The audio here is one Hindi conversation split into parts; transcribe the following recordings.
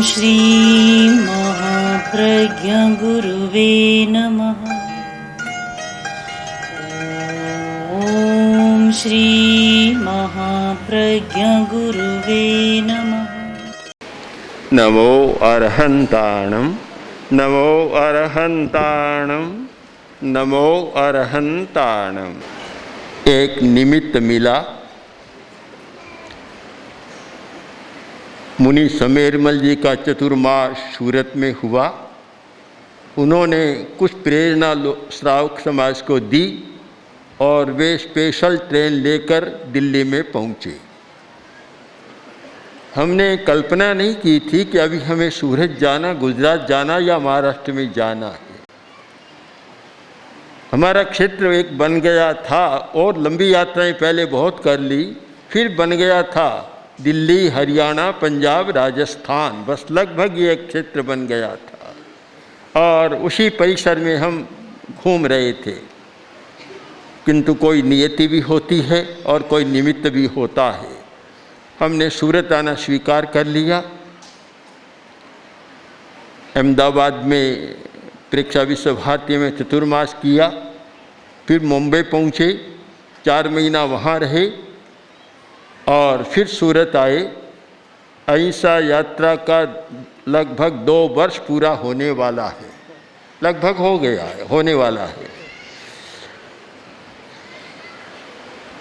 श्री महाप्रज्ञ गुरुवे नमः। ओम श्री महाप्रज्ञ गुरुवे नमः। नमो अरहंताणं नमो अरहंताणं नमो अरहंताणं। एक निमित्त मिला। मुनि समेरमल जी का चतुर्मास सूरत में हुआ। उन्होंने कुछ प्रेरणा श्रावक समाज को दी और वे स्पेशल ट्रेन लेकर दिल्ली में पहुँचे। हमने कल्पना नहीं की थी कि अभी हमें सूरत जाना, गुजरात जाना या महाराष्ट्र में जाना है। हमारा क्षेत्र एक बन गया था और लंबी यात्राएं पहले बहुत कर ली, फिर बन गया था दिल्ली, हरियाणा, पंजाब, राजस्थान, बस लगभग ये एक क्षेत्र बन गया था और उसी परिसर में हम घूम रहे थे। किंतु कोई नियति भी होती है और कोई निमित्त भी होता है। हमने सूरत आना स्वीकार कर लिया। अहमदाबाद में प्रेक्षा विश्व भारती में चतुर्मास किया, फिर मुंबई पहुँचे, 4 महीना वहाँ रहे और फिर सूरत आए। अहिंसा यात्रा का लगभग 2 वर्ष पूरा होने वाला है, लगभग हो गया है, होने वाला है।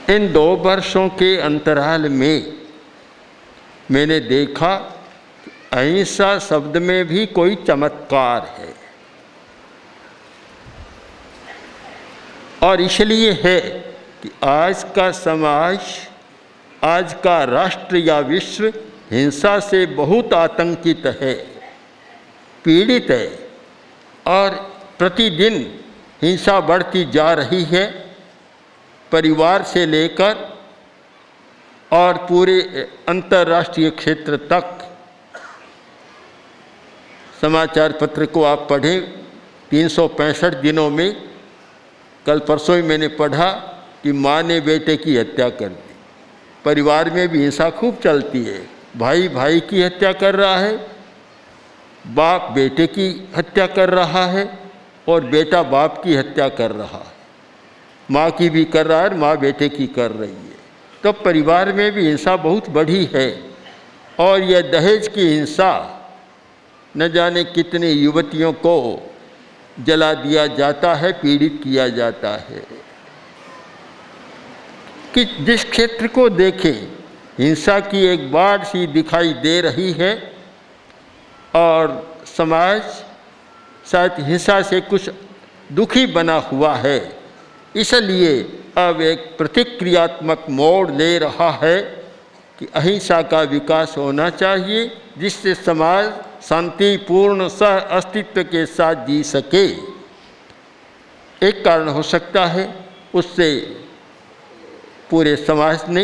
इन 2 वर्षों के अंतराल में मैंने देखा अहिंसा शब्द में भी कोई चमत्कार है और इसलिए है कि आज का समाज, आज का राष्ट्र या विश्व हिंसा से बहुत आतंकित है, पीड़ित है और प्रतिदिन हिंसा बढ़ती जा रही है। परिवार से लेकर और पूरे अंतर्राष्ट्रीय क्षेत्र तक। समाचार पत्र को आप पढ़ें, 365 दिनों में कल परसों ही मैंने पढ़ा कि माँ ने बेटे की हत्या कर दी। परिवार में भी हिंसा खूब चलती है। भाई भाई की हत्या कर रहा है, बाप बेटे की हत्या कर रहा है और बेटा बाप की हत्या कर रहा है। माँ की भी कर रहा है, माँ बेटे की कर रही है। तो परिवार में भी हिंसा बहुत बढ़ी है और यह दहेज की हिंसा, न जाने कितनी युवतियों को जला दिया जाता है, पीड़ित किया जाता है। कि जिस क्षेत्र को देखें हिंसा की एक बाढ़ सी दिखाई दे रही है और समाज शायद हिंसा से कुछ दुखी बना हुआ है। इसलिए अब एक प्रतिक्रियात्मक मोड़ ले रहा है कि अहिंसा का विकास होना चाहिए, जिससे समाज शांतिपूर्ण सह अस्तित्व के साथ जी सके। एक कारण हो सकता है, उससे पूरे समाज ने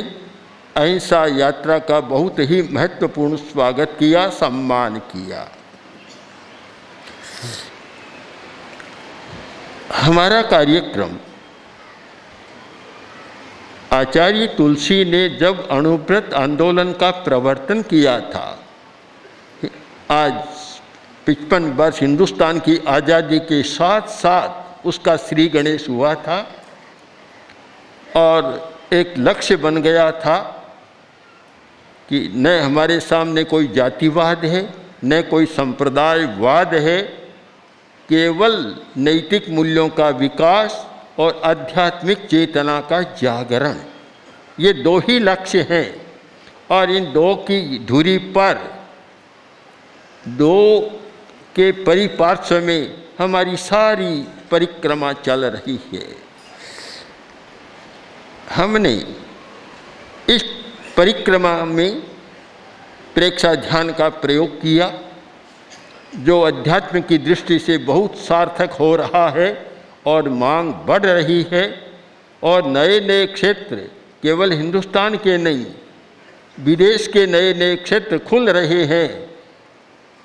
अहिंसा यात्रा का बहुत ही महत्वपूर्ण स्वागत किया, सम्मान किया। हमारा कार्यक्रम आचार्य तुलसी ने जब अणुव्रत आंदोलन का प्रवर्तन किया था, आज 55 वर्ष हिंदुस्तान की आज़ादी के साथ साथ उसका श्री गणेश हुआ था और एक लक्ष्य बन गया था कि न हमारे सामने कोई जातिवाद है, न कोई संप्रदायवाद है, केवल नैतिक मूल्यों का विकास और आध्यात्मिक चेतना का जागरण। ये 2 ही लक्ष्य हैं और इन 2 की धुरी पर, 2 के परिपार्श्व में हमारी सारी परिक्रमा चल रही है। हमने इस परिक्रमा में प्रेक्षा ध्यान का प्रयोग किया, जो अध्यात्म की दृष्टि से बहुत सार्थक हो रहा है और मांग बढ़ रही है और नए नए क्षेत्र, केवल हिंदुस्तान के नहीं, विदेश के नए नए क्षेत्र खुल रहे हैं।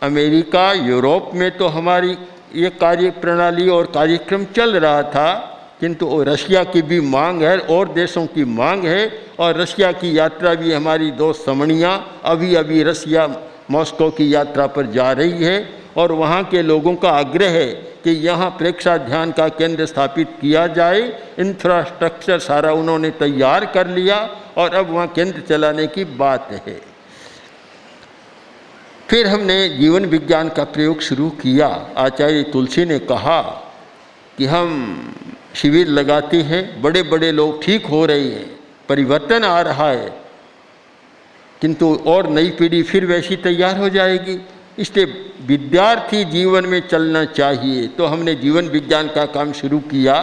अमेरिका, यूरोप में तो हमारी ये कार्य प्रणाली और कार्यक्रम चल रहा था, किंतु रशिया की भी मांग है और देशों की मांग है और रशिया की यात्रा भी हमारी 2 समणियाँ अभी रशिया मॉस्को की यात्रा पर जा रही है और वहाँ के लोगों का आग्रह है कि यहाँ प्रेक्षा ध्यान का केंद्र स्थापित किया जाए। इंफ्रास्ट्रक्चर सारा उन्होंने तैयार कर लिया और अब वहाँ केंद्र चलाने की बात है। फिर हमने जीवन विज्ञान का प्रयोग शुरू किया। आचार्य तुलसी ने कहा कि हम शिविर लगाते हैं, बड़े बड़े लोग ठीक हो रहे हैं, परिवर्तन आ रहा है, किंतु और नई पीढ़ी फिर वैसी तैयार हो जाएगी, इसलिए विद्यार्थी जीवन में चलना चाहिए। तो हमने जीवन विज्ञान का काम शुरू किया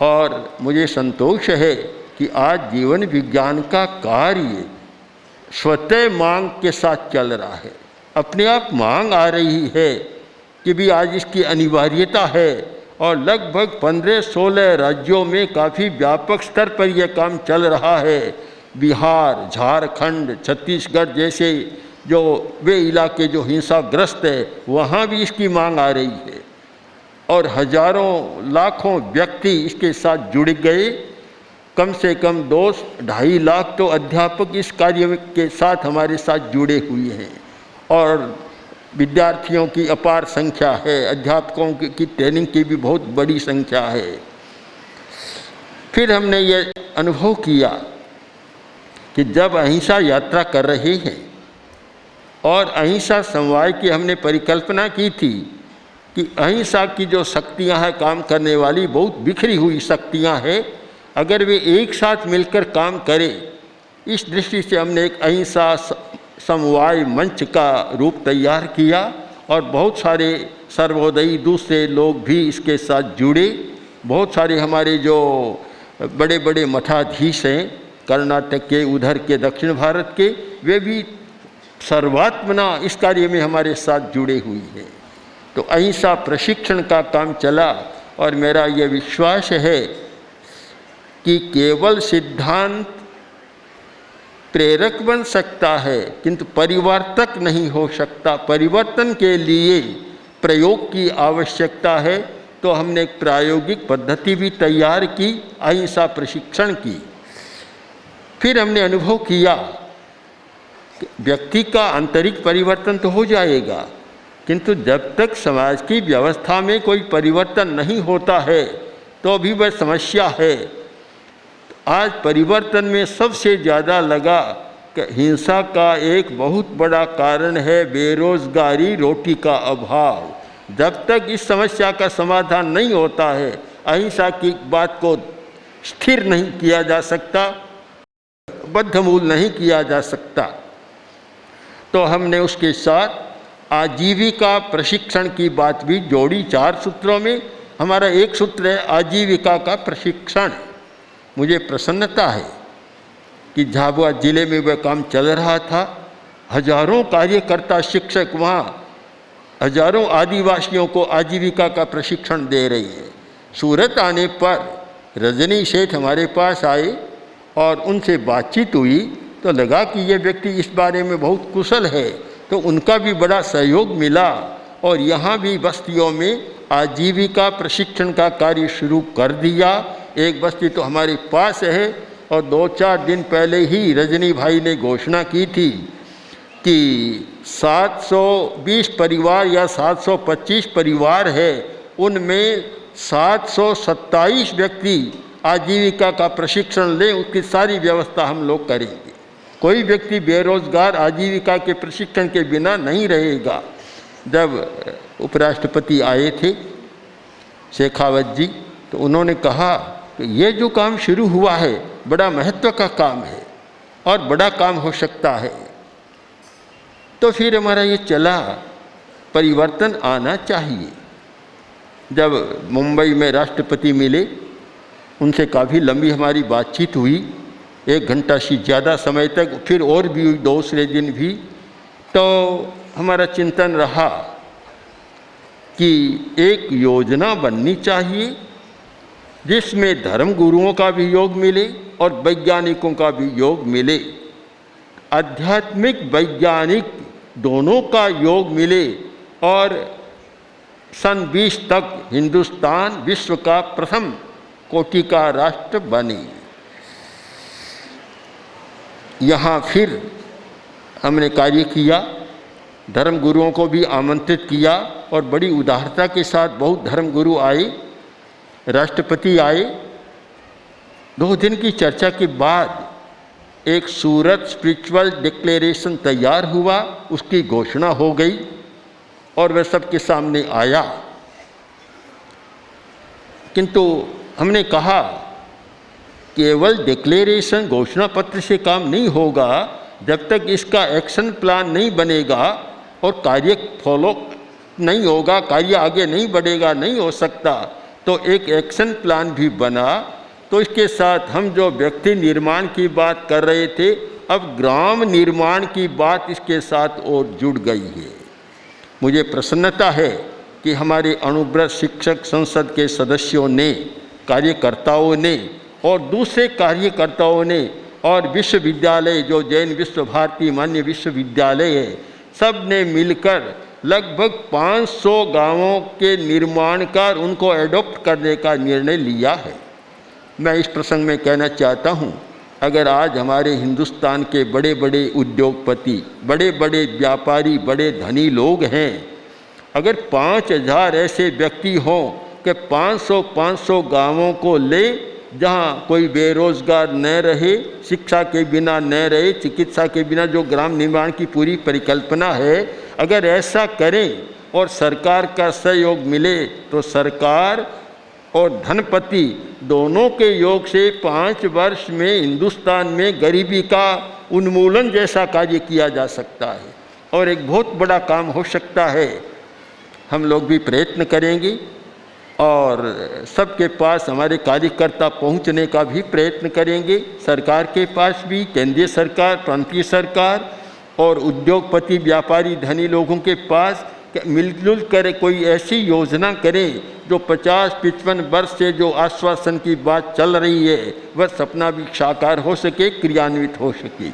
और मुझे संतोष है कि आज जीवन विज्ञान का कार्य स्वतः मांग के साथ चल रहा है। अपने आप मांग आ रही है कि भी आज इसकी अनिवार्यता है और लगभग 15-16 राज्यों में काफ़ी व्यापक स्तर पर यह काम चल रहा है। बिहार, झारखंड, छत्तीसगढ़ जैसे जो वे इलाके जो हिंसाग्रस्त है, वहाँ भी इसकी मांग आ रही है और हजारों लाखों व्यक्ति इसके साथ जुड़ गए। कम से कम 2-2.5 लाख तो अध्यापक इस कार्य के साथ हमारे साथ जुड़े हुए हैं और विद्यार्थियों की अपार संख्या है, अध्यापकों की ट्रेनिंग की भी बहुत बड़ी संख्या है। फिर हमने ये अनुभव किया कि जब अहिंसा यात्रा कर रहे हैं और अहिंसा समवाय की हमने परिकल्पना की थी कि अहिंसा की जो शक्तियां हैं काम करने वाली, बहुत बिखरी हुई शक्तियां हैं, अगर वे एक साथ मिलकर काम करें, इस दृष्टि से हमने एक अहिंसा समवाय मंच का रूप तैयार किया और बहुत सारे सर्वोदयी दूसरे लोग भी इसके साथ जुड़े। बहुत सारे हमारे जो बड़े बड़े मठाधीश हैं कर्नाटक के, उधर के दक्षिण भारत के, वे भी सर्वात्मना इस कार्य में हमारे साथ जुड़े हुए हैं। तो अहिंसा प्रशिक्षण का काम चला और मेरा ये विश्वास है कि केवल सिद्धांत प्रेरक बन सकता है किंतु परिवर्तक नहीं हो सकता। परिवर्तन के लिए प्रयोग की आवश्यकता है। तो हमने एक प्रायोगिक पद्धति भी तैयार की अहिंसा प्रशिक्षण की। फिर हमने अनुभव किया कि व्यक्ति का आंतरिक परिवर्तन तो हो जाएगा, किंतु जब तक समाज की व्यवस्था में कोई परिवर्तन नहीं होता है तो भी वह समस्या है। आज परिवर्तन में सबसे ज़्यादा लगा कि हिंसा का एक बहुत बड़ा कारण है बेरोजगारी, रोटी का अभाव। जब तक इस समस्या का समाधान नहीं होता है, अहिंसा की बात को स्थिर नहीं किया जा सकता, बद्धमूल नहीं किया जा सकता। तो हमने उसके साथ आजीविका प्रशिक्षण की बात भी जोड़ी। 4 सूत्रों में हमारा एक सूत्र है आजीविका का प्रशिक्षण। मुझे प्रसन्नता है कि झाबुआ जिले में वह काम चल रहा था। हजारों कार्यकर्ता शिक्षक वहाँ हजारों आदिवासियों को आजीविका का प्रशिक्षण दे रही है। सूरत आने पर रजनी सेठ हमारे पास आए और उनसे बातचीत हुई तो लगा कि ये व्यक्ति इस बारे में बहुत कुशल है, तो उनका भी बड़ा सहयोग मिला और यहाँ भी बस्तियों में आजीविका प्रशिक्षण का कार्य शुरू कर दिया। एक बस्ती तो हमारे पास है और 2-4 दिन पहले ही रजनी भाई ने घोषणा की थी कि 720 परिवार या 725 परिवार है, उनमें 727 व्यक्ति आजीविका का प्रशिक्षण लें, उसकी सारी व्यवस्था हम लोग करेंगे। कोई व्यक्ति बेरोजगार आजीविका के प्रशिक्षण के बिना नहीं रहेगा। जब उपराष्ट्रपति आए थे शेखावत जी, तो उन्होंने कहा कि ये जो काम शुरू हुआ है बड़ा महत्व का काम है और बड़ा काम हो सकता है। तो फिर हमारा ये चला, परिवर्तन आना चाहिए। जब मुंबई में राष्ट्रपति मिले, उनसे काफ़ी लंबी हमारी बातचीत हुई, 1 घंटा से ज़्यादा समय तक, फिर और भी हुई दूसरे दिन भी। तो हमारा चिंतन रहा कि एक योजना बननी चाहिए जिसमें धर्म गुरुओं का भी योग मिले और वैज्ञानिकों का भी योग मिले, आध्यात्मिक वैज्ञानिक दोनों का योग मिले और सन 20 तक हिंदुस्तान विश्व का प्रथम कोटि का राष्ट्र बने। यहाँ फिर हमने कार्य किया धर्मगुरुओं को भी आमंत्रित किया और बड़ी उदारता के साथ बहुत धर्मगुरु आए, राष्ट्रपति आए। 2 दिन की चर्चा के बाद एक सूरत स्पिरिचुअल डिक्लेरेशन तैयार हुआ, उसकी घोषणा हो गई और वह सबके सामने आया। किंतु हमने कहा केवल डिक्लेरेशन घोषणा पत्र से काम नहीं होगा, जब तक इसका एक्शन प्लान नहीं बनेगा और कार्य फॉलो नहीं होगा, कार्य आगे नहीं बढ़ेगा, नहीं हो सकता। तो एक एक्शन प्लान भी बना। तो इसके साथ हम जो व्यक्ति निर्माण की बात कर रहे थे, अब ग्राम निर्माण की बात इसके साथ और जुड़ गई है। मुझे प्रसन्नता है कि हमारे अनुव्रत शिक्षक संसद के सदस्यों ने, कार्यकर्ताओं ने और दूसरे कार्यकर्ताओं ने और विश्वविद्यालय जो जैन विश्व भारती मान्य विश्वविद्यालय है, सब ने मिलकर लगभग 500 गांवों के निर्माण का, उनको एडॉप्ट करने का निर्णय लिया है। मैं इस प्रसंग में कहना चाहता हूँ, अगर आज हमारे हिंदुस्तान के बड़े बड़े उद्योगपति, बड़े बड़े व्यापारी, बड़े धनी लोग हैं, अगर 5000 ऐसे व्यक्ति हों कि 500 गांवों को ले, जहाँ कोई बेरोजगार न रहे, शिक्षा के बिना न रहे, चिकित्सा के बिना जो ग्राम निर्माण की पूरी परिकल्पना है, अगर ऐसा करें और सरकार का सहयोग मिले तो सरकार और धनपति दोनों के योग से 5 वर्ष में हिंदुस्तान में गरीबी का उन्मूलन जैसा कार्य किया जा सकता है और एक बहुत बड़ा काम हो सकता है। हम लोग भी प्रयत्न करेंगे और सबके पास हमारे कार्यकर्ता पहुंचने का भी प्रयत्न करेंगे, सरकार के पास भी, केंद्रीय सरकार, प्रांतीय सरकार और उद्योगपति, व्यापारी, धनी लोगों के पास मिलजुल कर कोई ऐसी योजना करें जो 50-55 वर्ष से जो आश्वासन की बात चल रही है वह सपना भी साकार हो सके, क्रियान्वित हो सके।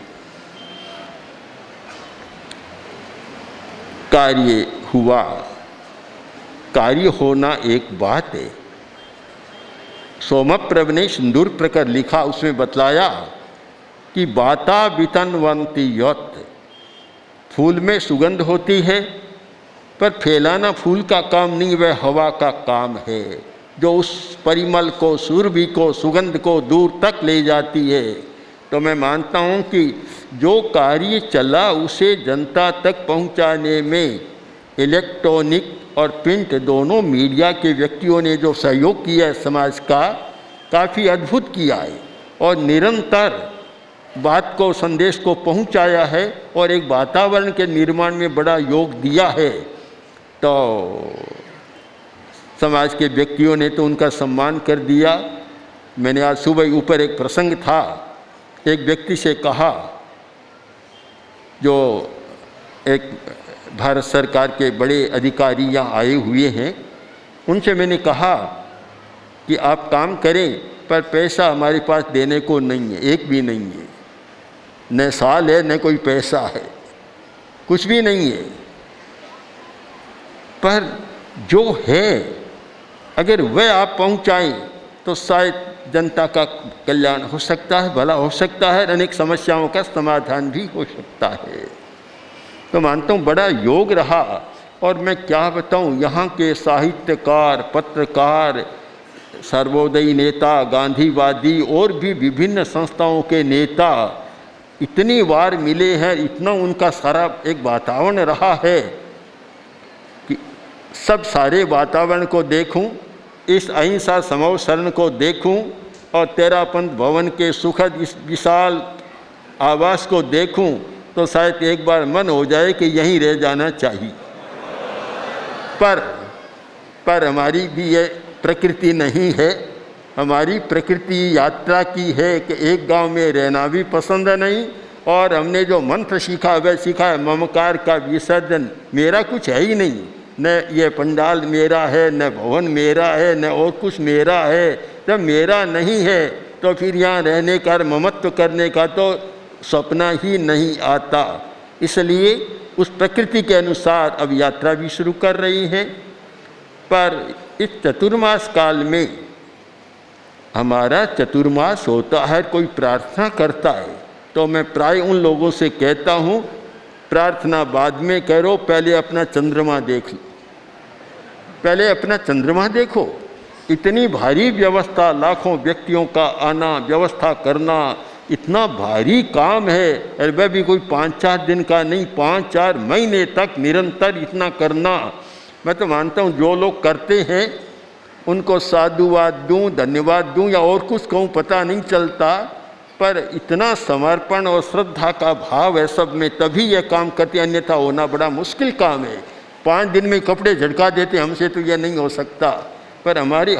कार्य हुआ, कार्य होना एक बात है। सोमप्रभ ने सिंदूर प्रकर लिखा, उसमें बतलाया कि बाता वितनवंती यत, फूल में सुगंध होती है पर फैलाना फूल का काम नहीं, वह हवा का काम है जो उस परिमल को, सुरभि को, सुगंध को दूर तक ले जाती है। तो मैं मानता हूँ कि जो कार्य चला उसे जनता तक पहुँचाने में इलेक्ट्रॉनिक और प्रिंट दोनों मीडिया के व्यक्तियों ने जो सहयोग किया है समाज का, काफ़ी अद्भुत किया है और निरंतर बात को, संदेश को पहुंचाया है और एक वातावरण के निर्माण में बड़ा योग दिया है। तो समाज के व्यक्तियों ने तो उनका सम्मान कर दिया। मैंने आज सुबह ऊपर एक प्रसंग था, एक व्यक्ति से कहा, जो एक भारत सरकार के बड़े अधिकारी यहाँ आए हुए हैं, उनसे मैंने कहा कि आप काम करें पर पैसा हमारे पास देने को नहीं है, एक भी नहीं है, न साल है न कोई पैसा है, कुछ भी नहीं है, पर जो है अगर वह आप पहुंचाएं तो शायद जनता का कल्याण हो सकता है, भला हो सकता है, अनेक समस्याओं का समाधान भी हो सकता है। तो मानता हूँ बड़ा योग रहा। और मैं क्या बताऊँ, यहाँ के साहित्यकार, पत्रकार, सर्वोदयी नेता, गांधीवादी और भी विभिन्न संस्थाओं के नेता इतनी बार मिले हैं, इतना उनका सारा एक वातावरण रहा है कि सब सारे वातावरण को देखूं, इस अहिंसा समव शरण को देखूं और तेरापंथ भवन के सुखद इस विशाल आवास को देखूं तो शायद एक बार मन हो जाए कि यहीं रह जाना चाहिए। पर हमारी भी ये प्रकृति नहीं है। हमारी प्रकृति यात्रा की है कि एक गांव में रहना भी पसंद नहीं और हमने जो मंत्र सीखा वह सीखा है ममकार का विसर्जन। मेरा कुछ है ही नहीं, न ये पंडाल मेरा है, न भवन मेरा है, न और कुछ मेरा है। जब मेरा नहीं है तो फिर यहाँ रहने का, ममत्व करने का तो सपना ही नहीं आता। इसलिए उस प्रकृति के अनुसार अब यात्रा भी शुरू कर रही हैं। पर इस चतुर्मास काल में हमारा चतुर्मास होता है, कोई प्रार्थना करता है तो मैं प्राय उन लोगों से कहता हूँ प्रार्थना बाद में करो, पहले अपना चंद्रमा देख लो, पहले अपना चंद्रमा देखो। इतनी भारी व्यवस्था, लाखों व्यक्तियों का आना, व्यवस्था करना, इतना भारी काम है। और वह भी कोई 5-4 दिन का नहीं, 5-4 महीने तक निरंतर इतना करना। मैं तो मानता हूँ जो लोग करते हैं उनको साधुवाद दूँ, धन्यवाद दूँ या और कुछ कहूँ पता नहीं चलता, पर इतना समर्पण और श्रद्धा का भाव है सब में, तभी यह काम करते, अन्यथा होना बड़ा मुश्किल काम है। 5 दिन में कपड़े झटका देते, हमसे तो यह नहीं हो सकता। पर हमारे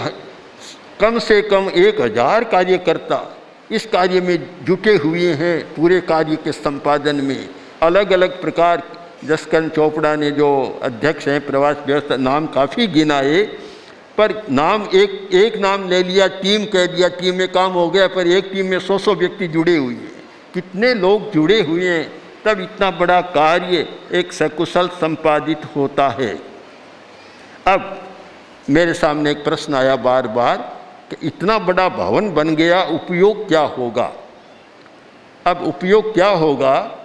कम से कम 1000 कार्यकर्ता इस कार्य में जुटे हुए हैं, पूरे कार्य के संपादन में। अलग अलग प्रकार, जसकरण चोपड़ा ने जो अध्यक्ष हैं प्रवास व्यवस्था, नाम काफ़ी गिनाए, पर नाम एक नाम ले लिया, टीम कह दिया, टीम में काम हो गया, पर एक टीम में 100 व्यक्ति जुड़े हुए हैं। कितने लोग जुड़े हुए हैं, तब इतना बड़ा कार्य एक सकुशल संपादित होता है। अब मेरे सामने एक प्रश्न आया बार बार कि इतना बड़ा भवन बन गया, उपयोग क्या होगा? अब उपयोग क्या होगा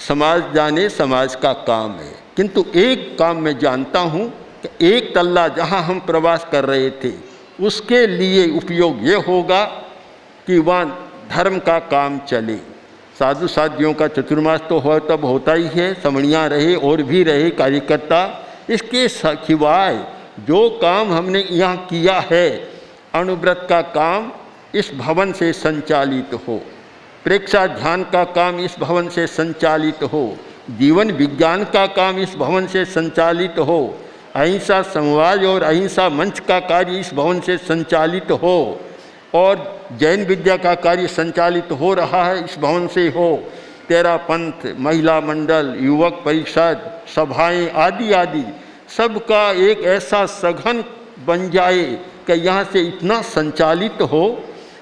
समाज जाने, समाज का काम है। किंतु एक काम मैं जानता हूँ कि एक तल्ला जहाँ हम प्रवास कर रहे थे उसके लिए उपयोग ये होगा कि वहाँ धर्म का काम चले। साधु साधियों का चतुर्मास तो हो तब होता ही है, समणियाँ रहे और भी रहे कार्यकर्ता। इसके सिवाय जो काम हमने यहाँ किया है, अणुव्रत का काम इस भवन से संचालित हो, प्रेक्षा ध्यान का काम इस भवन से संचालित हो, जीवन विज्ञान का काम इस भवन से संचालित हो, अहिंसा समाज और अहिंसा मंच का कार्य इस भवन से संचालित हो, और जैन विद्या का कार्य संचालित हो रहा है इस भवन से हो। तेरा पंथ, महिला मंडल, युवक परिषद, सभाएं आदि आदि सबका एक ऐसा सघन बन जाए कि यहाँ से इतना संचालित हो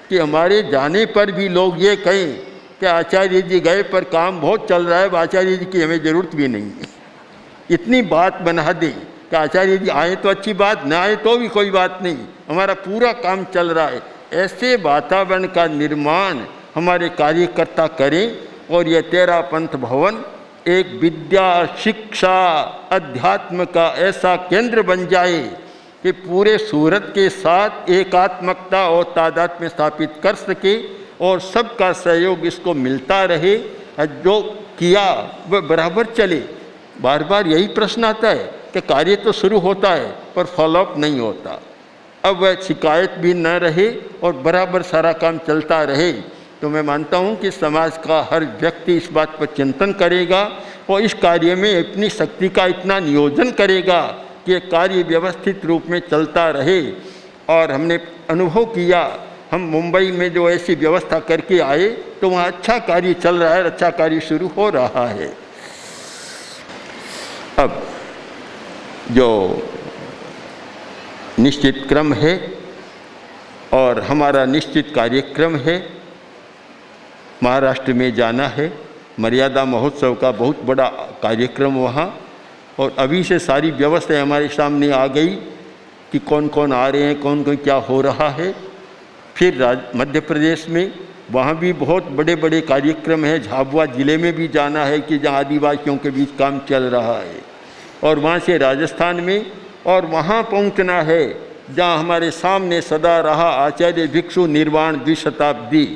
कि हमारे जाने पर भी लोग ये कहें कि आचार्य जी गए पर काम बहुत चल रहा है, आचार्य जी की हमें ज़रूरत भी नहीं है। इतनी बात बना दें कि आचार्य जी आए तो अच्छी बात, ना आए तो भी कोई बात नहीं, हमारा पूरा काम चल रहा है। ऐसे वातावरण का निर्माण हमारे कार्यकर्ता करें और यह तेरा पंथ भवन एक विद्या, शिक्षा, अध्यात्म का ऐसा केंद्र बन जाए कि पूरे सूरत के साथ एकात्मकता और तादात्म्य स्थापित कर सके और सबका सहयोग इसको मिलता रहे। जो किया वह बराबर चले। बार बार यही प्रश्न आता है कि कार्य तो शुरू होता है पर फॉलोअप नहीं होता। अब वह शिकायत भी न रहे और बराबर सारा काम चलता रहे, तो मैं मानता हूँ कि समाज का हर व्यक्ति इस बात पर चिंतन करेगा और इस कार्य में अपनी शक्ति का इतना नियोजन करेगा कि ये कार्य व्यवस्थित रूप में चलता रहे। और हमने अनुभव किया, हम मुंबई में जो ऐसी व्यवस्था करके आए तो वहाँ अच्छा कार्य चल रहा है, अच्छा कार्य शुरू हो रहा है। अब जो निश्चित क्रम है और हमारा निश्चित कार्यक्रम है, महाराष्ट्र में जाना है, मर्यादा महोत्सव का बहुत बड़ा कार्यक्रम वहाँ, और अभी से सारी व्यवस्था हमारे सामने आ गई कि कौन कौन आ रहे हैं, कौन कौन क्या हो रहा है। फिर मध्य प्रदेश में वहाँ भी बहुत बड़े बड़े कार्यक्रम हैं। झाबुआ ज़िले में भी जाना है कि जहाँ आदिवासियों के बीच काम चल रहा है, और वहाँ से राजस्थान में, और वहाँ पहुँचना है जहाँ हमारे सामने सदा रहा आचार्य भिक्षु निर्वाण द्विशताब्दी,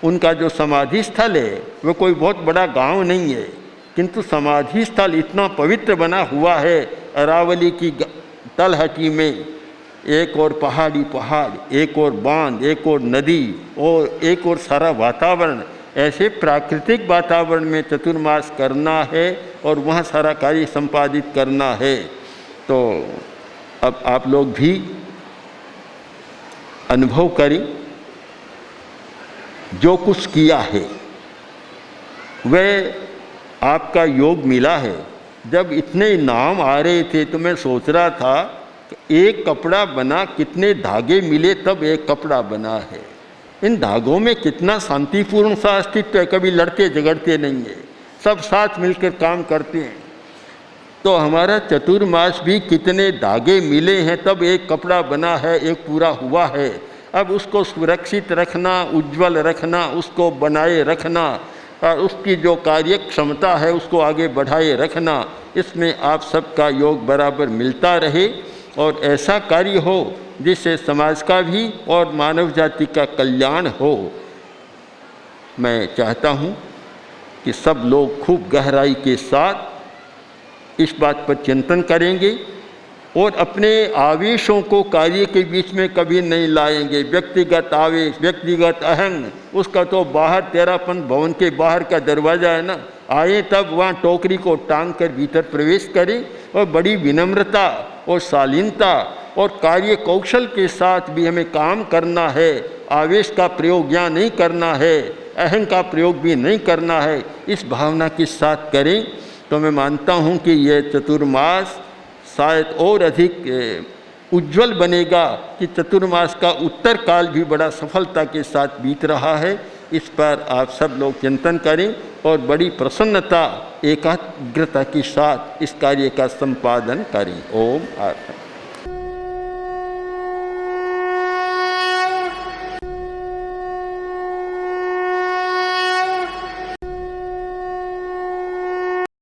उनका जो समाधि स्थल है वह कोई बहुत बड़ा गांव नहीं है, किंतु समाधि स्थल इतना पवित्र बना हुआ है। अरावली की तलहटी में एक और पहाड़ी पहाड़, एक और बांध, एक और नदी और एक और सारा वातावरण, ऐसे प्राकृतिक वातावरण में चतुर्मास करना है और वहाँ सारा कार्य संपादित करना है। तो अब आप लोग भी अनुभव करें, जो कुछ किया है वह आपका योग मिला है। जब इतने नाम आ रहे थे तो मैं सोच रहा था कि एक कपड़ा बना, कितने धागे मिले तब एक कपड़ा बना है। इन धागों में कितना शांतिपूर्ण सा अस्तित्व है, कभी लड़ते झगड़ते नहीं है, सब साथ मिलकर काम करते हैं। तो हमारा चतुर्मास भी कितने धागे मिले हैं तब एक कपड़ा बना है, एक पूरा हुआ है। अब उसको सुरक्षित रखना, उज्जवल रखना, उसको बनाए रखना, और उसकी जो कार्य क्षमता है उसको आगे बढ़ाए रखना, इसमें आप सबका योग बराबर मिलता रहे और ऐसा कार्य हो जिससे समाज का भी और मानव जाति का कल्याण हो। मैं चाहता हूँ कि सब लोग खूब गहराई के साथ इस बात पर चिंतन करेंगे और अपने आवेशों को कार्य के बीच में कभी नहीं लाएंगे। व्यक्तिगत आवेश, व्यक्तिगत अहंग, उसका तो बाहर तेरापन भवन के बाहर का दरवाज़ा है ना, आए तब वहाँ टोकरी को टांग कर भीतर प्रवेश करें और बड़ी विनम्रता और शालीनता और कार्य कौशल के साथ भी हमें काम करना है। आवेश का प्रयोग यहाँ नहीं करना है, अहंग का प्रयोग भी नहीं करना है। इस भावना के साथ करें तो मैं मानता हूँ कि यह चतुर्मास शायद और अधिक उज्जवल बनेगा कि चतुर्मास का उत्तर काल भी बड़ा सफलता के साथ बीत रहा है। इस पर आप सब लोग चिंतन करें और बड़ी प्रसन्नता, एकाग्रता के साथ इस कार्य का संपादन करें। ओम आत्मा।